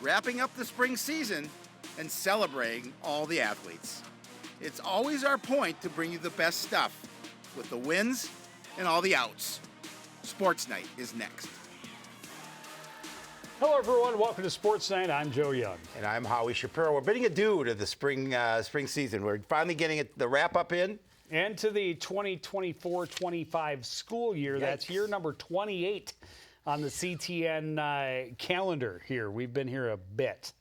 wrapping up the spring season and celebrating all the athletes. It's always our point to bring you the best stuff with the wins and all the outs. Sports Night is next. Hello, everyone. Welcome to Sports Night. I'm Joe Young. And I'm Howie Shapiro. We're bidding adieu to the spring season. We're finally getting the wrap-up in. And to the 2024-25 school year. Yikes. That's year number 28 on the CTN calendar here. We've been here a bit.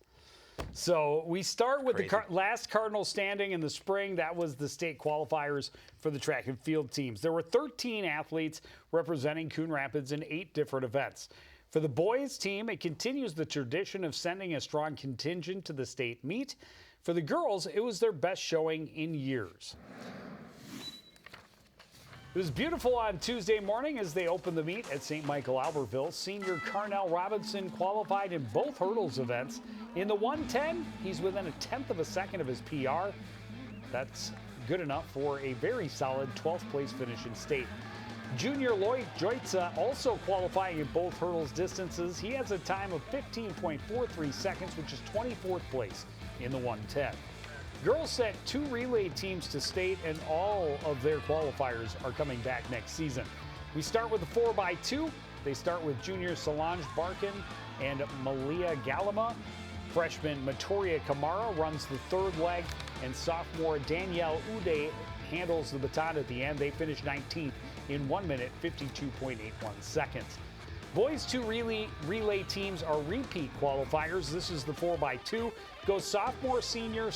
So we start with the last Cardinal standing in the spring. That was the state qualifiers for the track and field teams. There were 13 athletes representing Coon Rapids in 8 different events. For the boys team, it continues the tradition of sending a strong contingent to the state meet. For the girls, it was their best showing in years. It was beautiful on Tuesday morning as they opened the meet at St. Michael Albertville. Senior Carnell Robinson qualified in both hurdles events. In the 110, he's within a tenth of a second of his PR. That's good enough for a very solid 12th place finish in state. Junior Lloyd Joitza also qualifying in both hurdles distances. He has a time of 15.43 seconds, which is 24th place in the 110. Girls sent 2 relay teams to state, and all of their qualifiers are coming back next season. We start with the 4x2. They start with junior Solange Barkin and Malia Galama. Freshman Matoria Kamara runs the 3rd leg, and sophomore Danielle Ude handles the baton at the end. They finish 19th in 1 minute, 52.81 seconds. Boys 2 relay teams are repeat qualifiers. This is the 4x2. Goes sophomore, senior.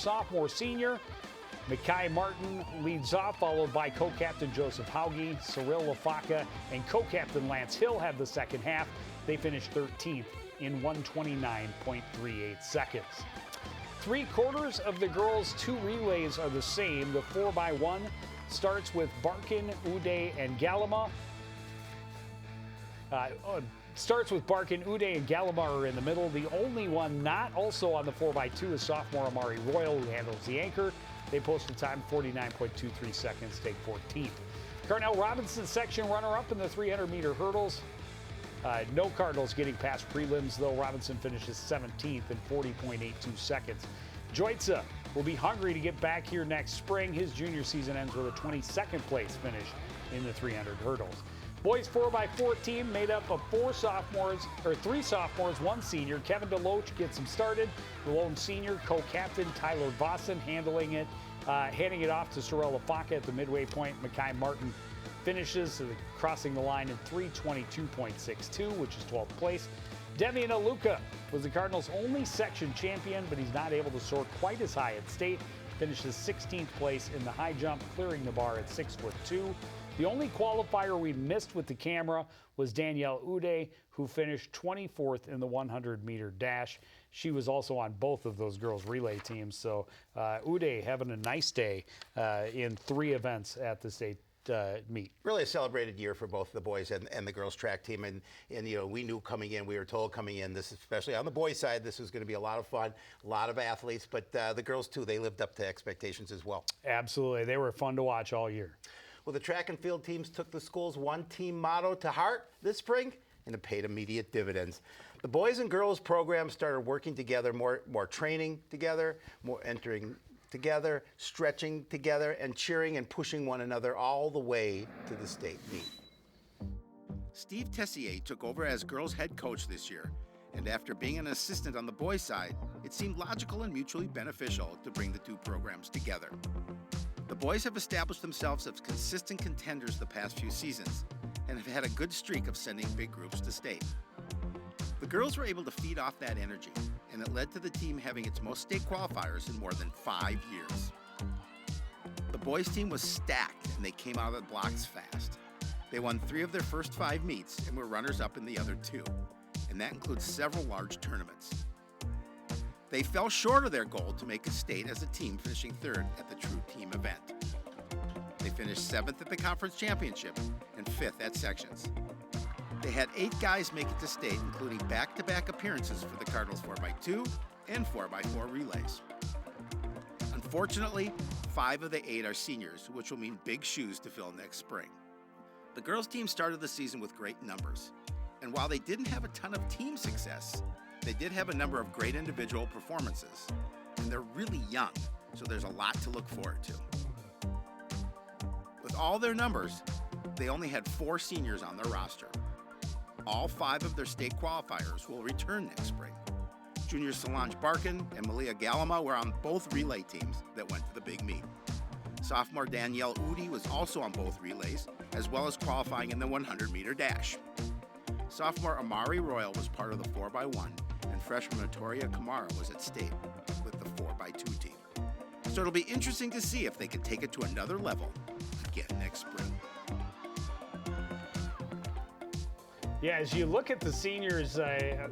Makai Martin leads off, followed by co-captain Joseph Hauge. Cyril Lafaka and co-captain Lance Hill have the second half. They finish 13th in 129.38 seconds. 3/4 of the girls' 2 relays are the same. The 4x1 starts with Barkin, Ude, and Galama. Are in the middle. The only one not also on the 4x2 is sophomore Amari Royal, who handles the anchor. They post a time 49.23 seconds, take 14th. Carnell Robinson section runner-up in the 300-meter hurdles. No Cardinals getting past prelims, though. Robinson finishes 17th in 40.82 seconds. Joitza will be hungry to get back here next spring. His junior season ends with a 22nd place finish in the 300 hurdles. Boys 4x4 team made up of 3 sophomores, 1 senior. Kevin DeLoach gets him started. The lone senior co-captain Tyler Vossen handing it off to Cyril Lafaka at the midway point. Makai Martin finishes crossing the line in 3:22.62, which is 12th place. Devian Aluka was the Cardinals' only section champion, but he's not able to soar quite as high at state. Finishes 16th place in the high jump, clearing the bar at 6'2". The only qualifier we missed with the camera was Danielle Ude, who finished 24th in the 100-meter dash. She was also on both of those girls' relay teams. So Ude having a nice day in 3 events at the state meet. Really a celebrated year for both the boys and the girls track team. And you know, we knew coming in, we were told coming in, this, especially on the boys' side, this was going to be a lot of fun, a lot of athletes. But the girls, too, they lived up to expectations as well. Absolutely. They were fun to watch all year. Well, the track and field teams took the school's one-team motto to heart this spring, and it paid immediate dividends. The boys and girls program started working together, more training together, more entering together, stretching together, and cheering and pushing one another all the way to the state meet. Steve Tessier took over as girls' head coach this year, and after being an assistant on the boys' side, it seemed logical and mutually beneficial to bring the 2 programs together. The boys have established themselves as consistent contenders the past few seasons and have had a good streak of sending big groups to state. The girls were able to feed off that energy, and it led to the team having its most state qualifiers in more than 5 years. The boys team was stacked, and they came out of the blocks fast. They won 3 of their first 5 meets and were runners-up in the other 2, and that includes several large tournaments. They fell short of their goal to make a state as a team, finishing 3rd at the True Team event. They finished 7th at the conference championship and 5th at sections. They had 8 guys make it to state, including back-to-back appearances for the Cardinals 4x2 and 4x4 relays. Unfortunately, 5 of the 8 are seniors, which will mean big shoes to fill next spring. The girls' team started the season with great numbers, and while they didn't have a ton of team success, They did have a number of great individual performances, and they're really young, so there's a lot to look forward to. With all their numbers, they only had 4 seniors on their roster. All 5 of their state qualifiers will return next spring. Junior Solange Barkin and Malia Galama were on both relay teams that went to the big meet. Sophomore Danielle Udi was also on both relays, as well as qualifying in the 100-meter dash. Sophomore Amari Royal was part of the 4x1, and freshman Notoria Kamara was at state with the 4x2 team. So it'll be interesting to see if they can take it to another level again next spring. Yeah, as you look at the seniors,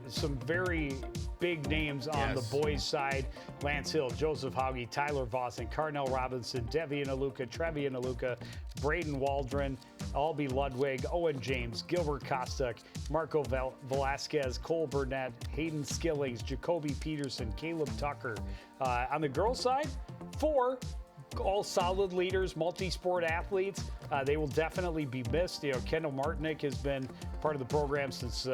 some very big names on the boys' side. Lance Hill, Joseph Hauge, Tyler Vossen, Carnell Robinson, Devian Aluka, Trevian Aluka, Braden Waldron, Albie Ludwig, Owen James, Gilbert Kostuk, Marco Velasquez, Cole Burnett, Hayden Skillings, Jacoby Peterson, Caleb Tucker. On the girls' side, 4 all solid leaders, multi-sport athletes. They will definitely be missed. You know, Kendall Martinick has been part of the program since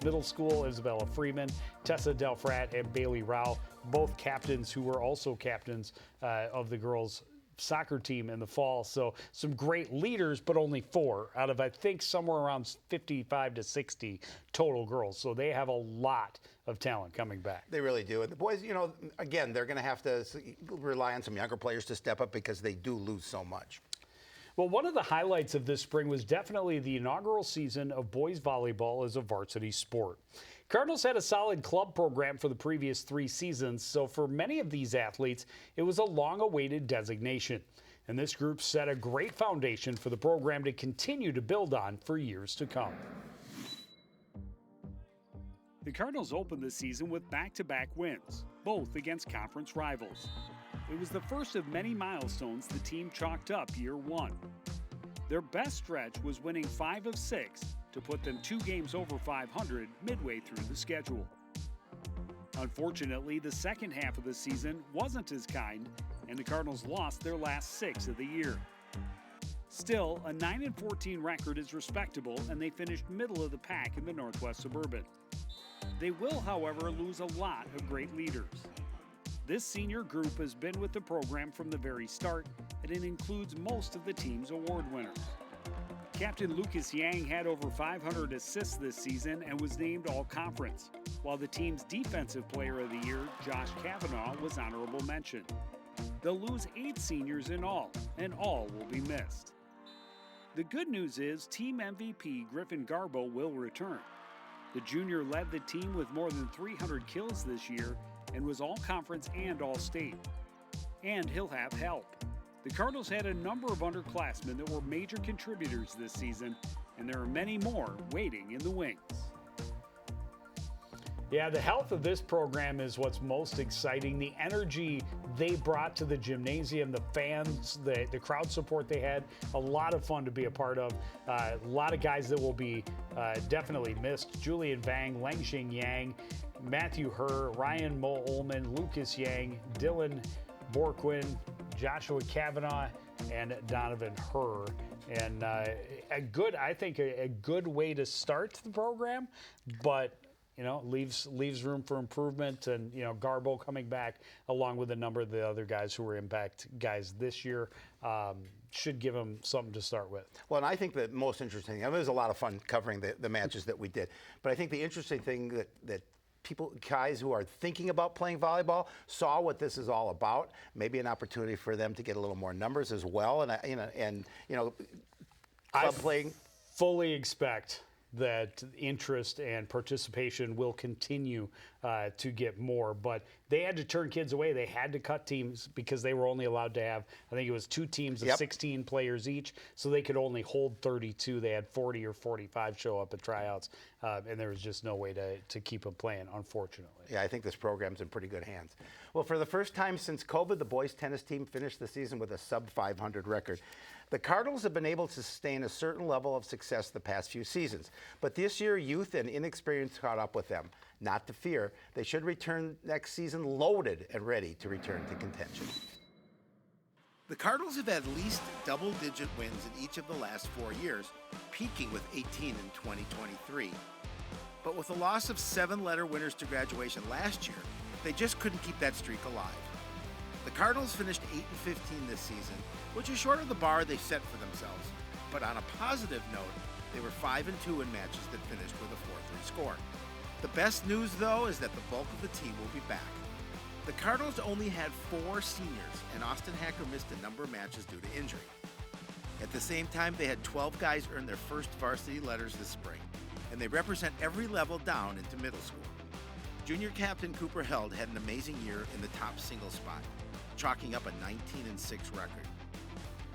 middle school. Isabella Freeman, Tessa Delfrat, and Bailey Rao, both captains who were also captains of the girls' soccer team in the fall. So some great leaders, but only 4 out of, I think, somewhere around 55 to 60 total girls. So they have a lot of talent coming back. They really do. And the boys, you know, again, they're going to have to rely on some younger players to step up because they do lose so much. Well, one of the highlights of this spring was definitely the inaugural season of boys volleyball as a varsity sport. Cardinals had a solid club program for the previous 3 seasons, so for many of these athletes, it was a long-awaited designation. And this group set a great foundation for the program to continue to build on for years to come. The Cardinals opened the season with back-to-back wins, both against conference rivals. It was the first of many milestones the team chalked up year 1. Their best stretch was winning 5 of 6 to put them 2 games over 500 midway through the schedule. Unfortunately, the second half of the season wasn't as kind, and the Cardinals lost their last 6 of the year. Still, a 9-14 record is respectable, and they finished middle of the pack in the Northwest Suburban. They will, however, lose a lot of great leaders. This senior group has been with the program from the very start, and it includes most of the team's award winners. Captain Lucas Yang had over 500 assists this season and was named All-Conference, while the team's Defensive Player of the Year, Josh Kavanaugh, was honorable mention. They'll lose 8 seniors in all, and all will be missed. The good news is Team MVP Griffin Garbo will return. The junior led the team with more than 300 kills this year and was All-Conference and All-State. And he'll have help. The Cardinals had a number of underclassmen that were major contributors this season, and there are many more waiting in the wings. Yeah, the health of this program is what's most exciting. The energy they brought to the gymnasium, the fans, the crowd support they had, a lot of fun to be a part of. A lot of guys that will be definitely missed. Julian Vang, Lengxing Yang, Matthew Herr, Ryan Mo Ullman, Lucas Yang, Dylan Borquin, Joshua Kavanaugh, and Donovan Herr. And I think a good way to start the program, but you know, leaves room for improvement. And, you know, Garbo coming back along with a number of the other guys who were impact guys this year should give them something to start with. Well, and I think the most interesting, it was a lot of fun covering the matches that we did, but I think the interesting thing that people, guys who are thinking about playing volleyball, saw what this is all about. Maybe an opportunity for them to get a little more numbers as well. And club playing. Fully expect that interest and participation will continue to get more, but they had to turn kids away. They had to cut teams because they were only allowed to have, I think it was 2 teams of 16 players each, so they could only hold 32. They had 40 or 45 show up at tryouts, and there was just no way to keep them playing, unfortunately. Yeah, I think this program's in pretty good hands. Well, for the first time since COVID, the boys tennis team finished the season with a sub-500 record. The Cardinals have been able to sustain a certain level of success the past few seasons, but this year youth and inexperience caught up with them. Not to fear, they should return next season loaded and ready to return to contention. The Cardinals have had at least double-digit wins in each of the last 4 years, peaking with 18 in 2023. But with the loss of 7-letter winners to graduation last year, they just couldn't keep that streak alive. The Cardinals finished 8-15 this season, which is short of the bar they set for themselves. But on a positive note, they were 5-2 in matches that finished with a 4-3 score. The best news, though, is that the bulk of the team will be back. The Cardinals only had 4 seniors, and Austin Hacker missed a number of matches due to injury. At the same time, they had 12 guys earn their first varsity letters this spring, and they represent every level down into middle school. Junior captain Cooper Held had an amazing year in the top single spot, chalking up a 19-6 record.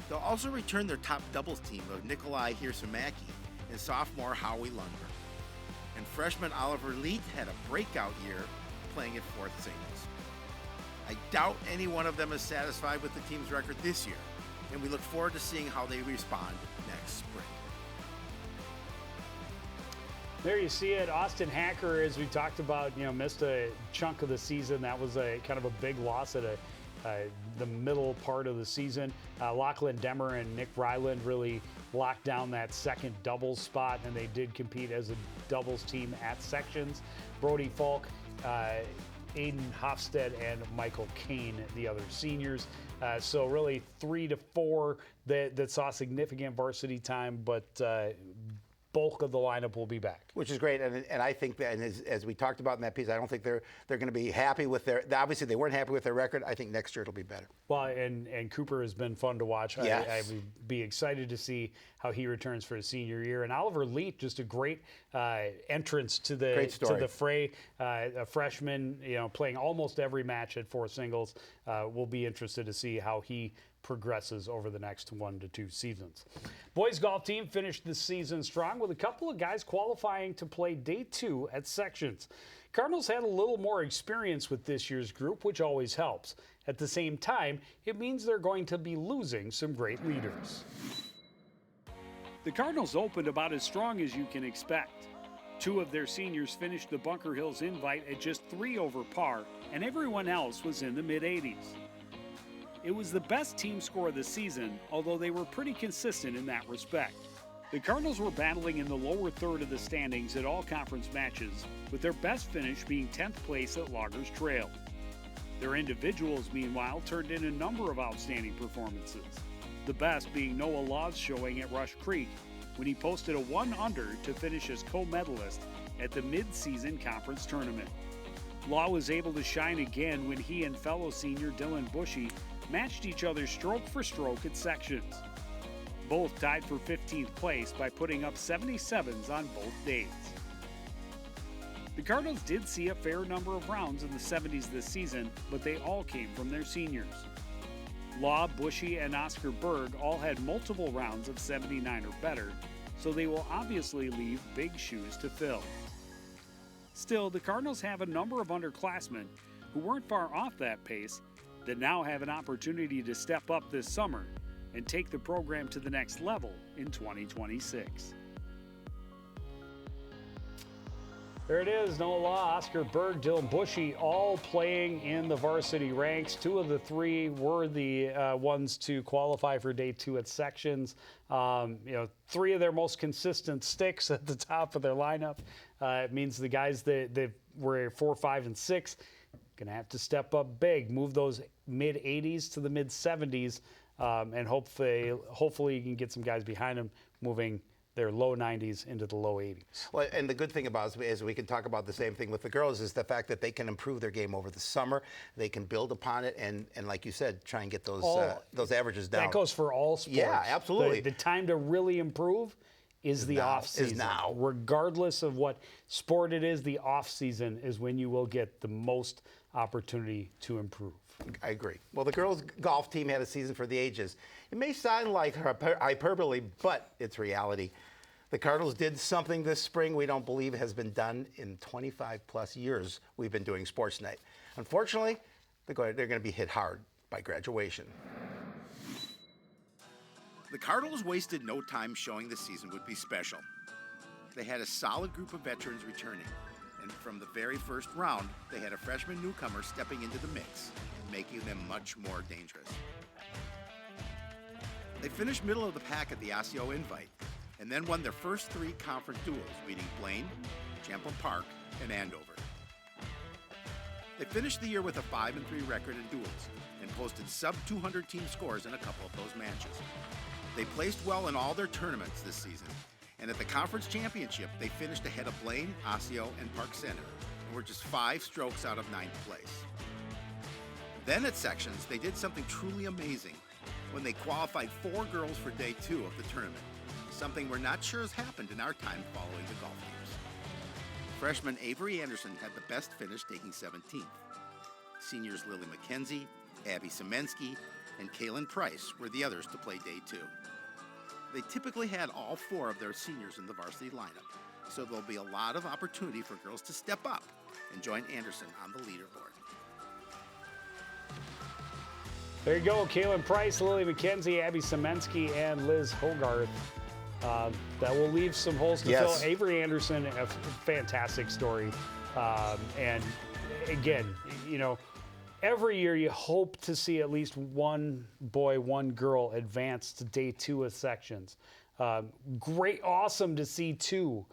They'll also return their top doubles team of Nikolai Hirsamaki and sophomore Howie Lundberg. And freshman Oliver Leet had a breakout year playing at fourth singles. I doubt any one of them is satisfied with the team's record this year, and we look forward to seeing how they respond next spring. There you see it. Austin Hacker, as we talked about, missed a chunk of the season. That was a kind of a big loss at the middle part of the season. Lachlan Demmer and Nick Ryland really locked down that second doubles spot, and they did compete as a doubles team at sections. Brody Falk, Aiden Hofstad, and Michael Kane, the other seniors. So really 3 to 4 that saw significant varsity time, but bulk of the lineup will be back. Which is great, and I think that, and as we talked about in that piece, I don't think they're going to be happy with obviously they weren't happy with their record. I think next year it'll be better. Well, and Cooper has been fun to watch. Yes. I would be excited to see how he returns for his senior year. And Oliver Leet, just a great entrance to the fray. A freshman, playing almost every match at four singles. We'll be interested to see how he progresses over the next 1 to 2 seasons. Boys golf team finished the season strong with a couple of guys qualifying to play day 2 at sections. Cardinals had a little more experience with this year's group, which always helps. At the same time, it means they're going to be losing some great leaders. The Cardinals opened about as strong as you can expect. 2 of their seniors finished the Bunker Hills Invite at just 3 over par, and everyone else was in the mid-80s. It was the best team score of the season, although they were pretty consistent in that respect. The Cardinals were battling in the lower third of the standings at all conference matches, with their best finish being 10th place at Loggers Trail. Their individuals, meanwhile, turned in a number of outstanding performances, the best being Noah Law's showing at Rush Creek, when he posted a 1-under to finish as co-medalist at the mid-season conference tournament. Law was able to shine again when he and fellow senior Dylan Bushy matched each other stroke for stroke at sections. Both tied for 15th place by putting up 77s on both days. The Cardinals did see a fair number of rounds in the 70s this season, but they all came from their seniors. Law, Bushy, and Oscar Berg all had multiple rounds of 79 or better, so they will obviously leave big shoes to fill. Still, the Cardinals have a number of underclassmen who weren't far off that pace that now have an opportunity to step up this summer and take the program to the next level in 2026. There it is, Noah Law, Oscar Berg, Dylan Bushy, all playing in the varsity ranks. 2 of the 3 were the ones to qualify for day 2 at sections. 3 of their most consistent sticks at the top of their lineup. It means the guys that were 4, 5, and 6 going to have to step up big, move those mid-80s to the mid-70s, and hopefully you can get some guys behind them moving their low 90s into the low 80s. Well, and the good thing about it is we can talk about the same thing with the girls is the fact that they can improve their game over the summer. They can build upon it and like you said, try and get those averages down. That goes for all sports. Yeah, absolutely. The time to really improve is the off season. Is now. Regardless of what sport it is, the off season is when you will get the most opportunity to improve. I agree. Well, the girls golf team had a season for the ages. It may sound like hyperbole, but it's reality. The Cardinals did something this spring we don't believe has been done in 25 plus years we've been doing Sportsnight. Unfortunately, they're going to be hit hard by graduation. The Cardinals wasted no time showing the season would be special. They had a solid group of veterans returning, and from the very first round, they had a freshman newcomer stepping into the mix, making them much more dangerous. They finished middle of the pack at the Osseo Invite, and then won their first 3 conference duels, beating Blaine, Champlain Park, and Andover. They finished the year with a 5-3 record in duels and posted sub-200 team scores in a couple of those matches. They placed well in all their tournaments this season, and at the conference championship, they finished ahead of Blaine, Osseo, and Park Center, and were just 5 strokes out of 9th place. Then at sections, they did something truly amazing when they qualified 4 girls for day 2 of the tournament, something we're not sure has happened in our time following the golf games. Freshman Avery Anderson had the best finish, taking 17th. Seniors Lily McKenzie, Abby Semensky, and Kaylin Price were the others to play day 2. They typically had all 4 of their seniors in the varsity lineup, so there'll be a lot of opportunity for girls to step up and join Anderson on the leaderboard. There you go, Kaylin Price, Lily McKenzie, Abby Semensky, and Liz Hogarth. That will leave some holes to fill. Avery Anderson, a fantastic story. And again, you know, every year you hope to see at least one boy, one girl advance to day 2 of sections. Great, awesome to see 2.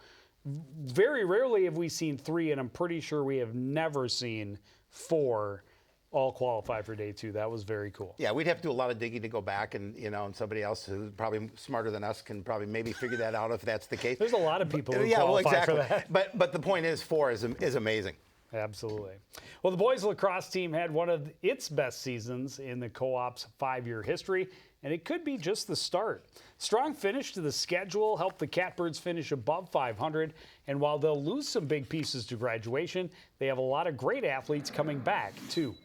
Very rarely have we seen 3, and I'm pretty sure we have never seen 4 all qualify for day 2. That was very cool. Yeah, we'd have to do a lot of digging to go back, and and somebody else who's probably smarter than us can probably maybe figure that out if that's the case. There's a lot of people who qualify for that. But the point is, 4 is amazing. Absolutely. Well, the boys lacrosse team had one of its best seasons in the co-op's 5-year history, and it could be just the start. Strong finish to the schedule helped the Catbirds finish above 500, and while they'll lose some big pieces to graduation, they have a lot of great athletes coming back, too.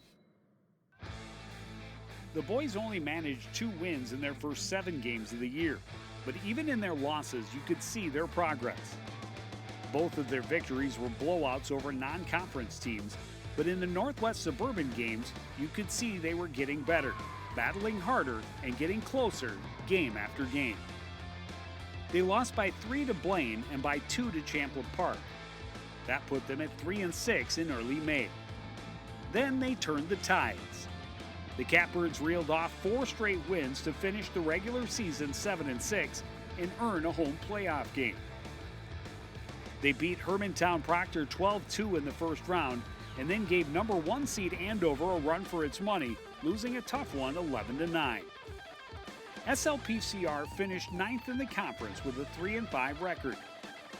The boys only managed 2 wins in their first 7 games of the year, but even in their losses, you could see their progress. Both of their victories were blowouts over non-conference teams, but in the Northwest Suburban games, you could see they were getting better, battling harder, and getting closer game after game. They lost by 3 to Blaine and by 2 to Champlain Park. That put them at 3-6 in early May. Then they turned the tides. The Catbirds reeled off 4 straight wins to finish the regular season 7-6 and earn a home playoff game. They beat Hermantown Proctor 12-2 in the first round and then gave number 1 seed Andover a run for its money, losing a tough one 11-9. SLPCR finished 9th in the conference with a 3-5 record,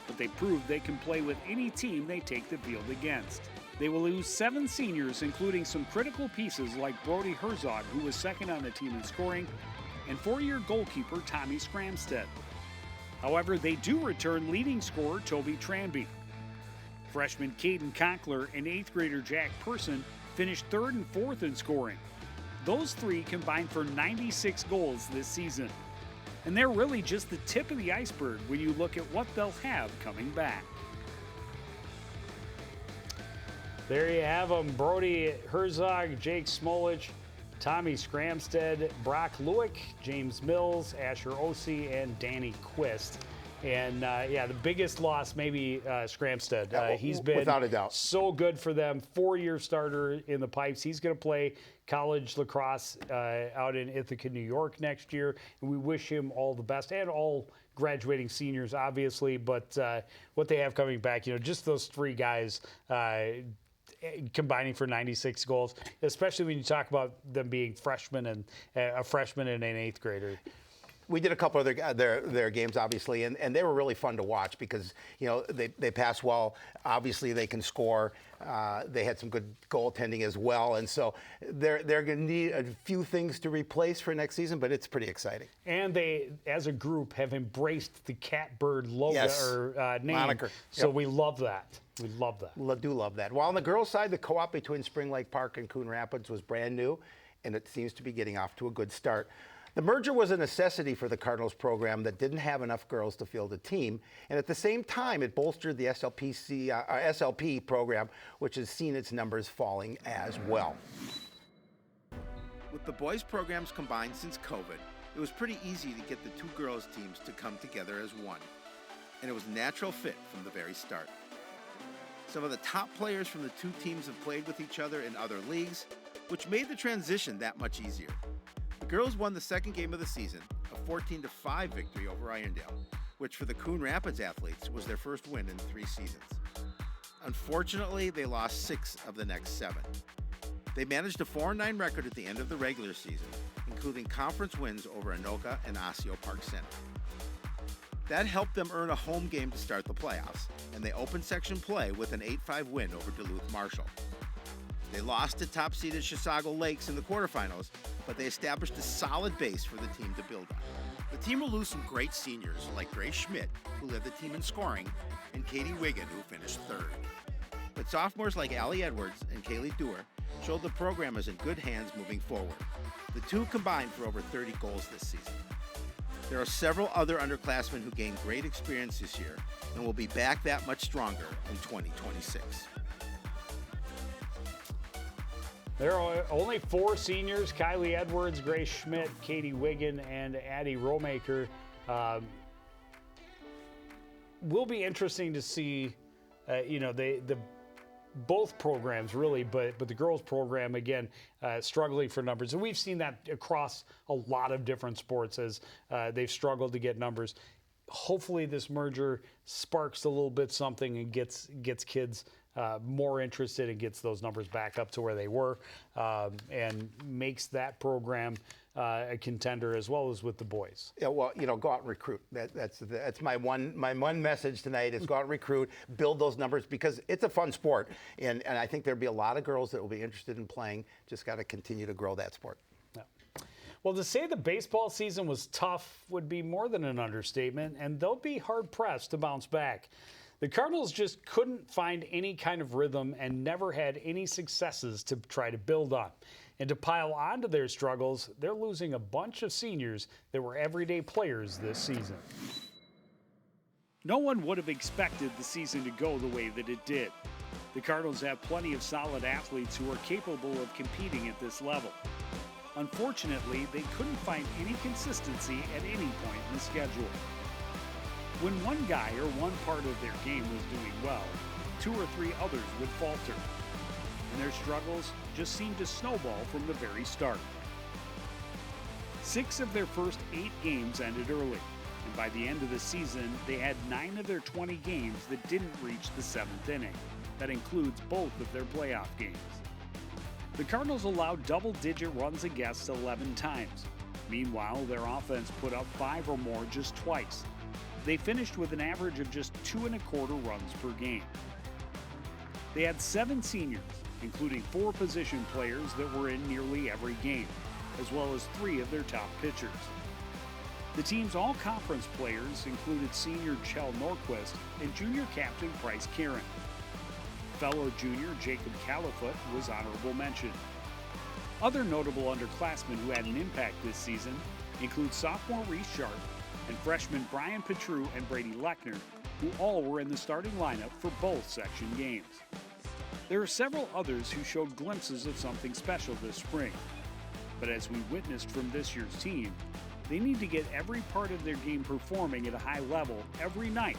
but they proved they can play with any team they take the field against. They will lose 7 seniors, including some critical pieces like Brody Herzog, who was second on the team in scoring, and 4-year goalkeeper Tommy Scramstead. However, they do return leading scorer Toby Tranby. Freshman Caden Conkler and 8th grader Jack Person finished 3rd and 4th in scoring. Those 3 combined for 96 goals this season. And they're really just the tip of the iceberg when you look at what they'll have coming back. There you have them, Brody Herzog, Jake Smolich, Tommy Scramstead, Brock Lewick, James Mills, Asher Ossie, and Danny Quist. And the biggest loss maybe Scramstead. He's been without a doubt so good for them. 4-year starter in the pipes. He's going to play college lacrosse out in Ithaca, New York next year. And we wish him all the best, and all graduating seniors, obviously. But what they have coming back, just those 3 guys combining for 96 goals, especially when you talk about them being freshmen and a freshman and an 8th grader. We did a couple of their games, obviously, and they were really fun to watch because they pass well. Obviously, they can score. They had some good goaltending as well, and so they're going to need a few things to replace for next season, but it's pretty exciting. And they, as a group, have embraced the Catbird logo or name. Moniker. So we love that. We love that. Do love that. While on the girls' side, the co-op between Spring Lake Park and Coon Rapids was brand new, and it seems to be getting off to a good start. The merger was a necessity for the Cardinals program that didn't have enough girls to field a team, and at the same time, it bolstered the SLP program, which has seen its numbers falling as well. With the boys' programs combined since COVID, it was pretty easy to get the 2 girls' teams to come together as one, and it was a natural fit from the very start. Some of the top players from the 2 teams have played with each other in other leagues, which made the transition that much easier. The girls won the second game of the season, a 14-5 victory over Irondale, which for the Coon Rapids athletes was their first win in 3 seasons. Unfortunately, they lost 6 of the next 7. They managed a 4-9 record at the end of the regular season, including conference wins over Anoka and Osseo Park Center. That helped them earn a home game to start the playoffs, and they opened section play with an 8-5 win over Duluth Marshall. They lost to top-seeded Chisago Lakes in the quarterfinals, but they established a solid base for the team to build on. The team will lose some great seniors like Grace Schmidt, who led the team in scoring, and Katie Wiggin, who finished 3rd. But sophomores like Allie Edwards and Kaylee Dewar showed the program is in good hands moving forward. The two combined for over 30 goals this season. There are several other underclassmen who gained great experience this year and will be back that much stronger in 2026. There are only 4 seniors: Kylie Edwards, Grace Schmidt, Katie Wiggin, and Addie Romaker. Will be interesting to see, the both programs really, but the girls program again struggling for numbers, and we've seen that across a lot of different sports as they've struggled to get numbers. Hopefully, this merger sparks a little bit something and gets kids more interested and gets those numbers back up to where they were, and makes that program a contender as well as with the boys. Yeah, well, go out and recruit. That's my one message tonight is go out and recruit, build those numbers because it's a fun sport, and I think there'll be a lot of girls that will be interested in playing. Just got to continue to grow that sport. Yeah. Well, to say the baseball season was tough would be more than an understatement, and they'll be hard-pressed to bounce back. The Cardinals just couldn't find any kind of rhythm and never had any successes to try to build on. And to pile onto their struggles, they're losing a bunch of seniors that were everyday players this season. No one would have expected the season to go the way that it did. The Cardinals have plenty of solid athletes who are capable of competing at this level. Unfortunately, they couldn't find any consistency at any point in the schedule. When one guy or one part of their game was doing well, 2 or 3 others would falter. And their struggles just seemed to snowball from the very start. 6 of their first 8 games ended early, and by the end of the season, they had 9 of their 20 games that didn't reach the 7th inning. That includes both of their playoff games. The Cardinals allowed double-digit runs against 11 times. Meanwhile, their offense put up 5 or more just twice. They finished with an average of just 2.25 runs per game. They had 7 seniors, including 4 position players that were in nearly every game, as well as 3 of their top pitchers. The team's all-conference players included senior Chell Norquist and junior captain Bryce Kieran. Fellow junior Jacob Califoot was honorable mention. Other notable underclassmen who had an impact this season include sophomore Reese Sharp and freshmen Brian Petru and Brady Lechner, who all were in the starting lineup for both section games. There are several others who showed glimpses of something special this spring. But as we witnessed from this year's team, they need to get every part of their game performing at a high level every night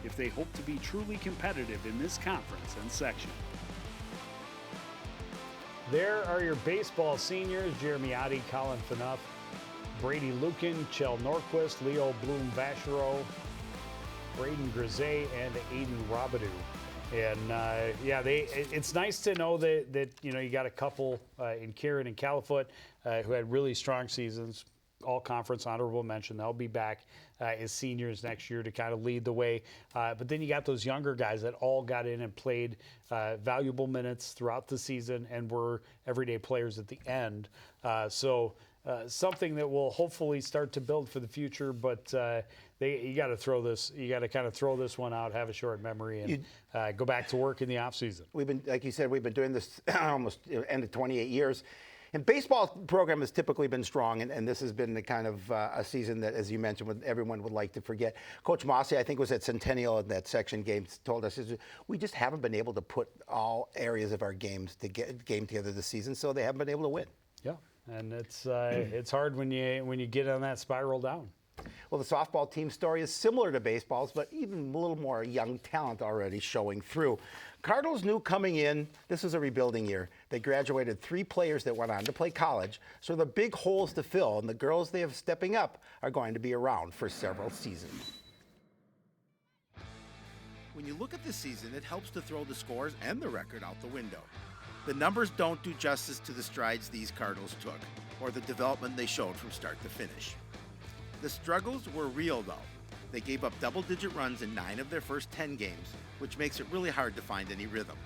if they hope to be truly competitive in this conference and section. There are your baseball seniors: Jeremy Oddie, Colin Fanuff, Brady Lucan, Chell Norquist, Leo Bloom-Vachereau, Braden Grisey, and Aiden Robidoux. And it's nice to know that you got a couple in Kieran and Califoot who had really strong seasons, all conference honorable mention. They'll be back as seniors next year to kind of lead the way. But then you got those younger guys that all got in and played valuable minutes throughout the season and were everyday players at the end. So something that will hopefully start to build for the future, but you got to throw this. You got to kind of throw this one out, have a short memory, and go back to work in the off season. We've been, like you said, we've been doing this almost end of 28 years. And baseball program has typically been strong, and this has been the kind of a season that, as you mentioned, everyone would like to forget. Coach Mossy, I think, was at Centennial in that section game, told us we just haven't been able to put all areas of our games to get game together this season, so they haven't been able to win. Yeah, and it's hard when you get on that spiral down. Well, the softball team story is similar to baseball's, but even a little more young talent already showing through. Cardinals knew coming in, this is a rebuilding year. They graduated 3 players that went on to play college, so the big holes to fill, and the girls they have stepping up are going to be around for several seasons. When you look at this season, it helps to throw the scores and the record out the window. The numbers don't do justice to the strides these Cardinals took, or the development they showed from start to finish. The struggles were real though. They gave up double-digit runs in 9 of their first 10 games, which makes it really hard to find any rhythm.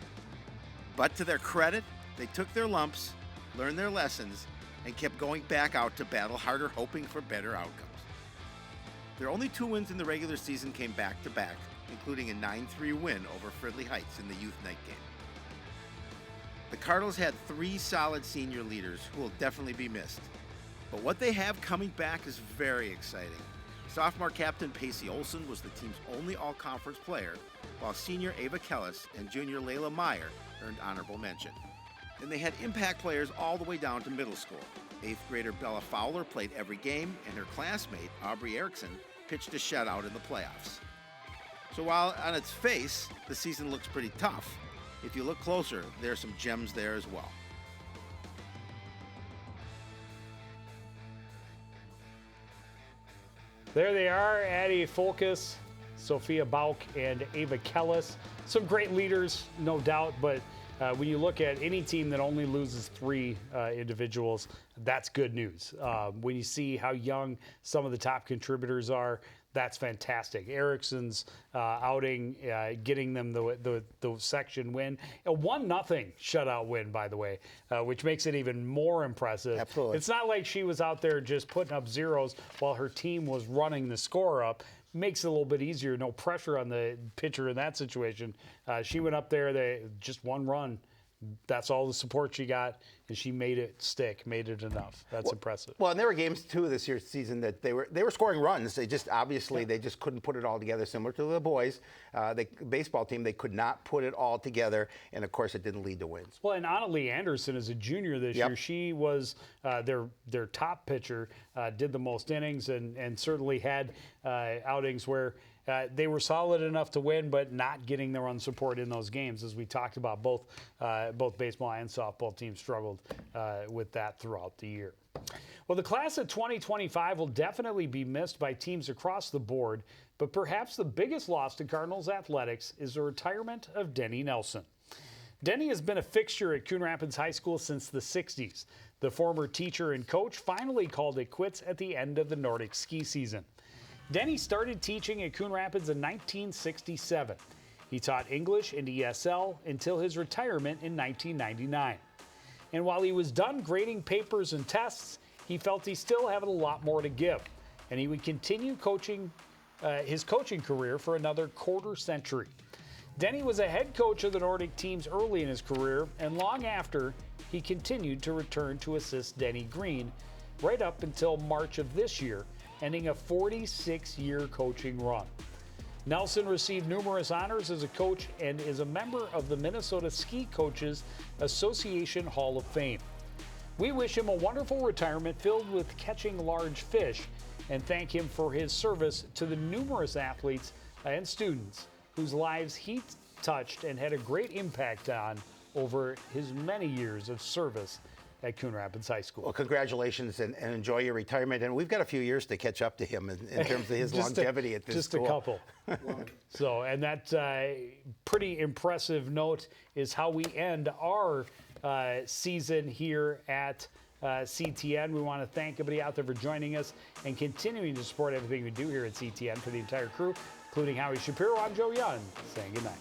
But to their credit, they took their lumps, learned their lessons, and kept going back out to battle harder, hoping for better outcomes. Their only 2 wins in the regular season came back-to-back, including a 9-3 win over Fridley Heights in the youth night game. The Cardinals had 3 solid senior leaders who will definitely be missed. But what they have coming back is very exciting. Sophomore captain Pacey Olson was the team's only all-conference player, while senior Ava Kellis and junior Layla Meyer earned honorable mention. And they had impact players all the way down to middle school. 8th grader Bella Fowler played every game, and her classmate Aubrey Erickson pitched a shutout in the playoffs. So while on its face, the season looks pretty tough, if you look closer, there are some gems there as well. There they are, Addie Folkus, Sophia Bauk, and Ava Kellis. Some great leaders, no doubt, but when you look at any team that only loses 3 individuals, that's good news. When you see how young some of the top contributors are, that's fantastic. Erickson's outing, getting them the section win. A 1-0 shutout win, by the way, which makes it even more impressive. Absolutely. It's not like she was out there just putting up zeros while her team was running the score up. Makes it a little bit easier. No pressure on the pitcher in that situation. She went up there, they just 1 run. That's all the support she got, and she made it stick, made it enough. That's impressive. Well, and there were games too this year's season that they were scoring runs. They just obviously they just couldn't put it all together. Similar to the boys, the baseball team, they could not put it all together, and of course it didn't lead to wins. Well, and Annalie Anderson is a junior this year. She was their top pitcher, did the most innings, and certainly had outings where they were solid enough to win, but not getting the run support in those games. As we talked about, both baseball and softball teams struggled with that throughout the year. Well, the class of 2025 will definitely be missed by teams across the board, but perhaps the biggest loss to Cardinals athletics is the retirement of Denny Nelson. Denny has been a fixture at Coon Rapids High School since the 60s. The former teacher and coach finally called it quits at the end of the Nordic ski season. Denny started teaching at Coon Rapids in 1967. He taught English and ESL until his retirement in 1999. And while he was done grading papers and tests, he felt he still had a lot more to give, and he would continue coaching his coaching career for another quarter century. Denny was a head coach of the Nordic teams early in his career, and long after, he continued to return to assist Denny Green right up until March of this year, ending a 46-year coaching run. Nelson received numerous honors as a coach and is a member of the Minnesota Ski Coaches Association Hall of Fame. We wish him a wonderful retirement filled with catching large fish and thank him for his service to the numerous athletes and students whose lives he touched and had a great impact on over his many years of service at Coon Rapids High School. Well, congratulations and enjoy your retirement. And we've got a few years to catch up to him in terms of his longevity at this school. Just a couple. So, and that pretty impressive note is how we end our season here at CTN. We want to thank everybody out there for joining us and continuing to support everything we do here at CTN. For the entire crew, including Howie Shapiro, I'm Joe Young, saying goodnight.